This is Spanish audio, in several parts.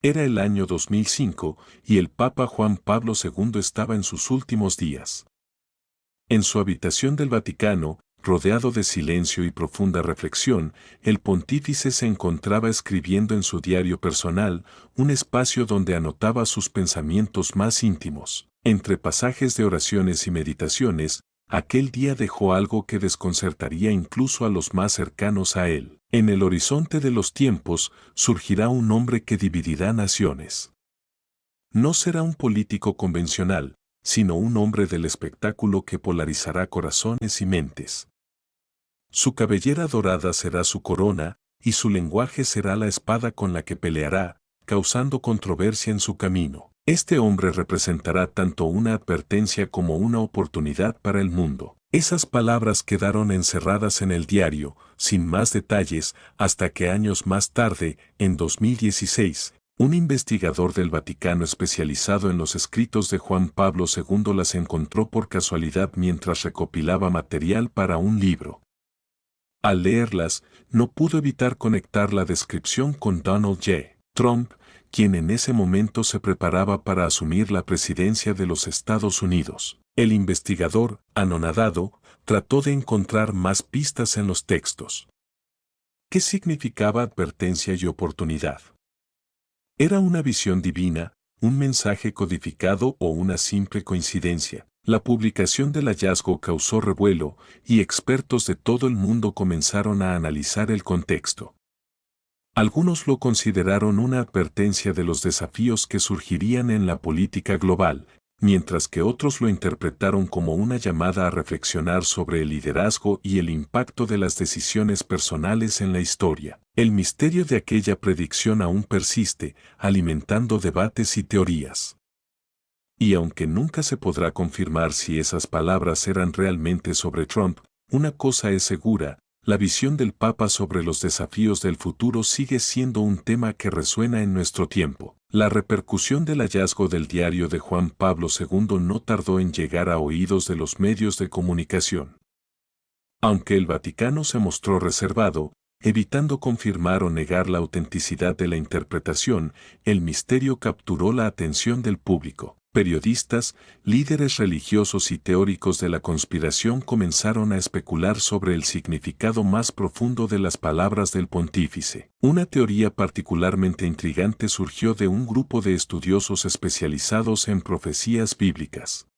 Era el año 2005 y el Papa Juan Pablo II estaba en sus últimos días. En su habitación del Vaticano, rodeado de silencio y profunda reflexión, el pontífice se encontraba escribiendo en su diario personal, un espacio donde anotaba sus pensamientos más íntimos. Entre pasajes de oraciones y meditaciones, aquel día dejó algo que desconcertaría incluso a los más cercanos a él. En el horizonte de los tiempos surgirá un hombre que dividirá naciones. No será un político convencional, sino un hombre del espectáculo que polarizará corazones y mentes. Su cabellera dorada será su corona, y su lenguaje será la espada con la que peleará, causando controversia en su camino. Este hombre representará tanto una advertencia como una oportunidad para el mundo. Esas palabras quedaron encerradas en el diario, sin más detalles, hasta que años más tarde, en 2016, un investigador del Vaticano especializado en los escritos de Juan Pablo II las encontró por casualidad mientras recopilaba material para un libro. Al leerlas, no pudo evitar conectar la descripción con Donald J. Trump, quien en ese momento se preparaba para asumir la presidencia de los Estados Unidos. El investigador, anonadado, trató de encontrar más pistas en los textos. ¿Qué significaba advertencia y oportunidad? ¿Era una visión divina, un mensaje codificado o una simple coincidencia? La publicación del hallazgo causó revuelo y expertos de todo el mundo comenzaron a analizar el contexto. Algunos lo consideraron una advertencia de los desafíos que surgirían en la política global, mientras que otros lo interpretaron como una llamada a reflexionar sobre el liderazgo y el impacto de las decisiones personales en la historia. El misterio de aquella predicción aún persiste, alimentando debates y teorías. Y aunque nunca se podrá confirmar si esas palabras eran realmente sobre Trump, una cosa es segura, la visión del Papa sobre los desafíos del futuro sigue siendo un tema que resuena en nuestro tiempo. La repercusión del hallazgo del diario de Juan Pablo II no tardó en llegar a oídos de los medios de comunicación. Aunque el Vaticano se mostró reservado, evitando confirmar o negar la autenticidad de la interpretación, el misterio capturó la atención del público. Periodistas, líderes religiosos y teóricos de la conspiración comenzaron a especular sobre el significado más profundo de las palabras del pontífice. Una teoría particularmente intrigante surgió de un grupo de estudiosos especializados en profecías bíblicas.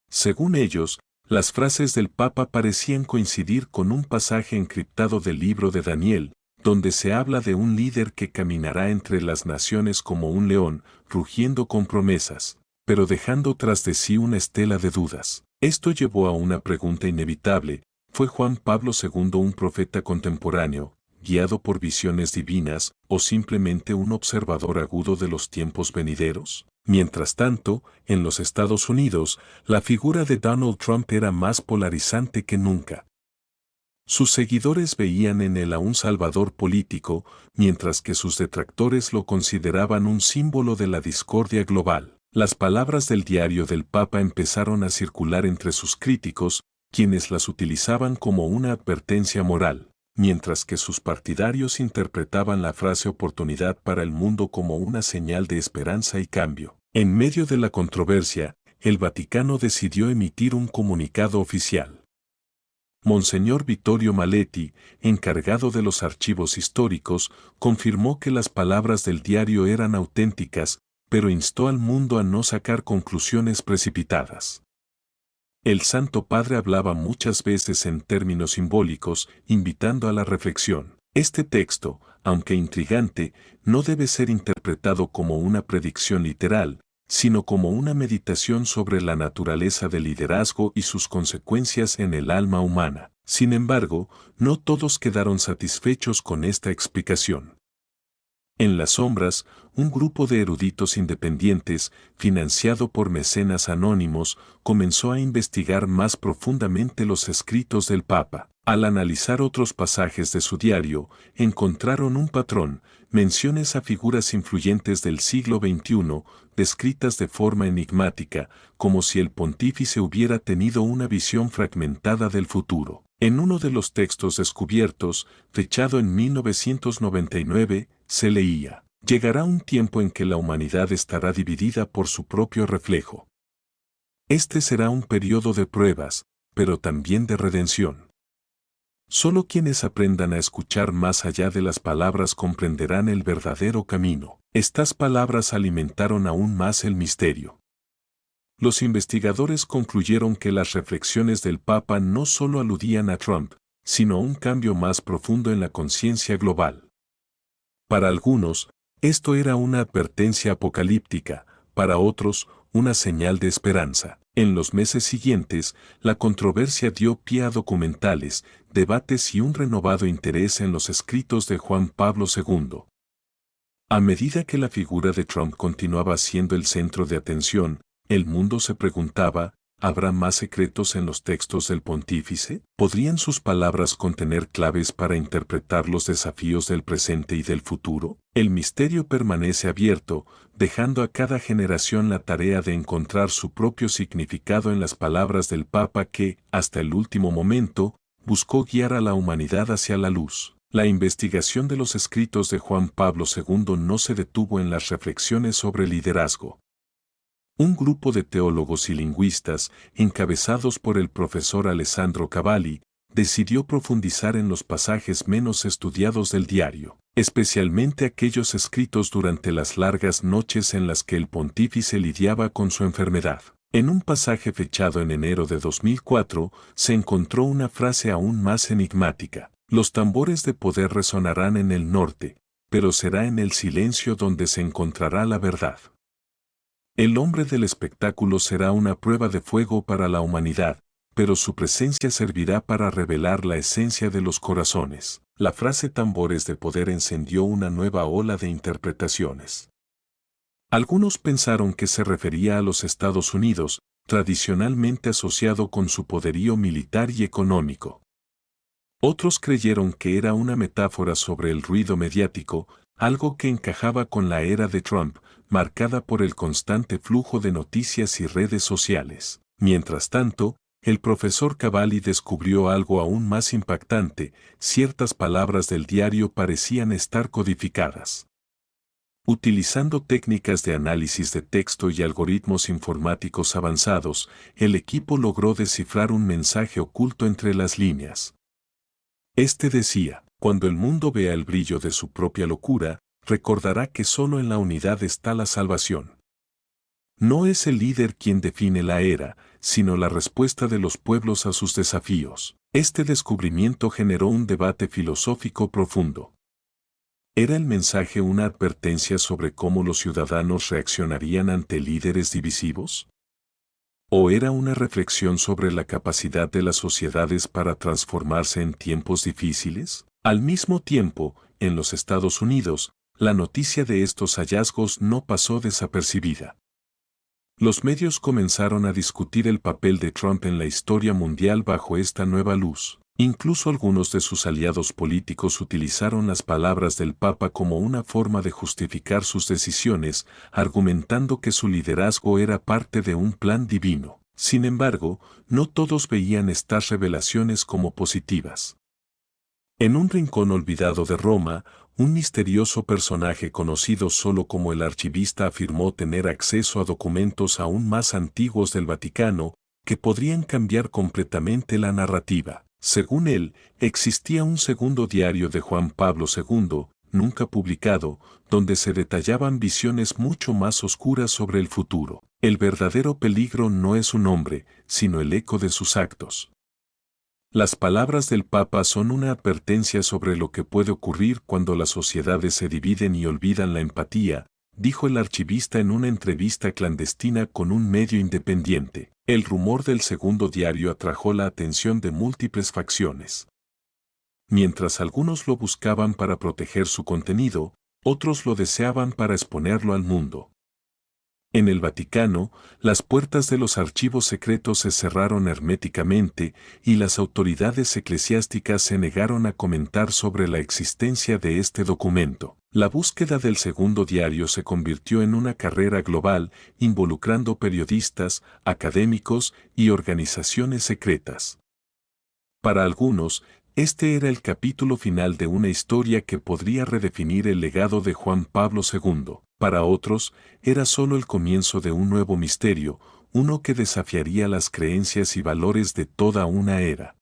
Según ellos, las frases del Papa parecían coincidir con un pasaje encriptado del libro de Daniel, donde se habla de un líder que caminará entre las naciones como un león, rugiendo con promesas, pero dejando tras de sí una estela de dudas. Esto llevó a una pregunta inevitable: ¿fue Juan Pablo II un profeta contemporáneo, guiado por visiones divinas, o simplemente un observador agudo de los tiempos venideros? Mientras tanto, en los Estados Unidos, la figura de Donald Trump era más polarizante que nunca. Sus seguidores veían en él a un salvador político, mientras que sus detractores lo consideraban un símbolo de la discordia global. Las palabras del diario del Papa empezaron a circular entre sus críticos, quienes las utilizaban como una advertencia moral, mientras que sus partidarios interpretaban la frase oportunidad para el mundo como una señal de esperanza y cambio. En medio de la controversia, el Vaticano decidió emitir un comunicado oficial. Monseñor Vittorio Maletti, encargado de los archivos históricos, confirmó que las palabras del diario eran auténticas, pero instó al mundo a no sacar conclusiones precipitadas. El Santo Padre hablaba muchas veces en términos simbólicos, invitando a la reflexión. Este texto, aunque intrigante, no debe ser interpretado como una predicción literal, sino como una meditación sobre la naturaleza del liderazgo y sus consecuencias en el alma humana. Sin embargo, no todos quedaron satisfechos con esta explicación. En las sombras, un grupo de eruditos independientes, financiado por mecenas anónimos, comenzó a investigar más profundamente los escritos del Papa. Al analizar otros pasajes de su diario, encontraron un patrón: menciones a figuras influyentes del siglo XXI, descritas de forma enigmática, como si el pontífice hubiera tenido una visión fragmentada del futuro. En uno de los textos descubiertos, fechado en 1999, se leía: Llegará un tiempo en que la humanidad estará dividida por su propio reflejo. Este será un periodo de pruebas, pero también de redención. Solo quienes aprendan a escuchar más allá de las palabras comprenderán el verdadero camino. Estas palabras alimentaron aún más el misterio. Los investigadores concluyeron que las reflexiones del Papa no solo aludían a Trump, sino a un cambio más profundo en la conciencia global. Para algunos, esto era una advertencia apocalíptica, para otros, una señal de esperanza. En los meses siguientes, la controversia dio pie a documentales, debates y un renovado interés en los escritos de Juan Pablo II. A medida que la figura de Trump continuaba siendo el centro de atención, el mundo se preguntaba, ¿habrá más secretos en los textos del pontífice? ¿Podrían sus palabras contener claves para interpretar los desafíos del presente y del futuro? El misterio permanece abierto, dejando a cada generación la tarea de encontrar su propio significado en las palabras del Papa que, hasta el último momento, buscó guiar a la humanidad hacia la luz. La investigación de los escritos de Juan Pablo II no se detuvo en las reflexiones sobre liderazgo. Un grupo de teólogos y lingüistas, encabezados por el profesor Alessandro Cavalli, decidió profundizar en los pasajes menos estudiados del diario, especialmente aquellos escritos durante las largas noches en las que el pontífice lidiaba con su enfermedad. En un pasaje fechado en enero de 2004, se encontró una frase aún más enigmática. Los tambores de poder resonarán en el norte, pero será en el silencio donde se encontrará la verdad. El hombre del espectáculo será una prueba de fuego para la humanidad, pero su presencia servirá para revelar la esencia de los corazones. La frase tambores de poder encendió una nueva ola de interpretaciones. Algunos pensaron que se refería a los Estados Unidos, tradicionalmente asociado con su poderío militar y económico. Otros creyeron que era una metáfora sobre el ruido mediático, algo que encajaba con la era de Trump, marcada por el constante flujo de noticias y redes sociales. Mientras tanto, el profesor Cavalli descubrió algo aún más impactante: ciertas palabras del diario parecían estar codificadas. Utilizando técnicas de análisis de texto y algoritmos informáticos avanzados, el equipo logró descifrar un mensaje oculto entre las líneas. Este decía: cuando el mundo vea el brillo de su propia locura, recordará que solo en la unidad está la salvación. No es el líder quien define la era, sino la respuesta de los pueblos a sus desafíos. Este descubrimiento generó un debate filosófico profundo. ¿Era el mensaje una advertencia sobre cómo los ciudadanos reaccionarían ante líderes divisivos? ¿O era una reflexión sobre la capacidad de las sociedades para transformarse en tiempos difíciles? Al mismo tiempo, en los Estados Unidos, la noticia de estos hallazgos no pasó desapercibida. Los medios comenzaron a discutir el papel de Trump en la historia mundial bajo esta nueva luz. Incluso algunos de sus aliados políticos utilizaron las palabras del Papa como una forma de justificar sus decisiones, argumentando que su liderazgo era parte de un plan divino. Sin embargo, no todos veían estas revelaciones como positivas. En un rincón olvidado de Roma, un misterioso personaje conocido solo como el archivista afirmó tener acceso a documentos aún más antiguos del Vaticano, que podrían cambiar completamente la narrativa. Según él, existía un segundo diario de Juan Pablo II, nunca publicado, donde se detallaban visiones mucho más oscuras sobre el futuro. El verdadero peligro no es un hombre, sino el eco de sus actos. Las palabras del Papa son una advertencia sobre lo que puede ocurrir cuando las sociedades se dividen y olvidan la empatía, dijo el archivista en una entrevista clandestina con un medio independiente. El rumor del segundo diario atrajo la atención de múltiples facciones. Mientras algunos lo buscaban para proteger su contenido, otros lo deseaban para exponerlo al mundo. En el Vaticano, las puertas de los archivos secretos se cerraron herméticamente y las autoridades eclesiásticas se negaron a comentar sobre la existencia de este documento. La búsqueda del segundo diario se convirtió en una carrera global, involucrando periodistas, académicos y organizaciones secretas. Para algunos, Este era el capítulo final de una historia que podría redefinir el legado de Juan Pablo II. Para otros, era solo el comienzo de un nuevo misterio, uno que desafiaría las creencias y valores de toda una era.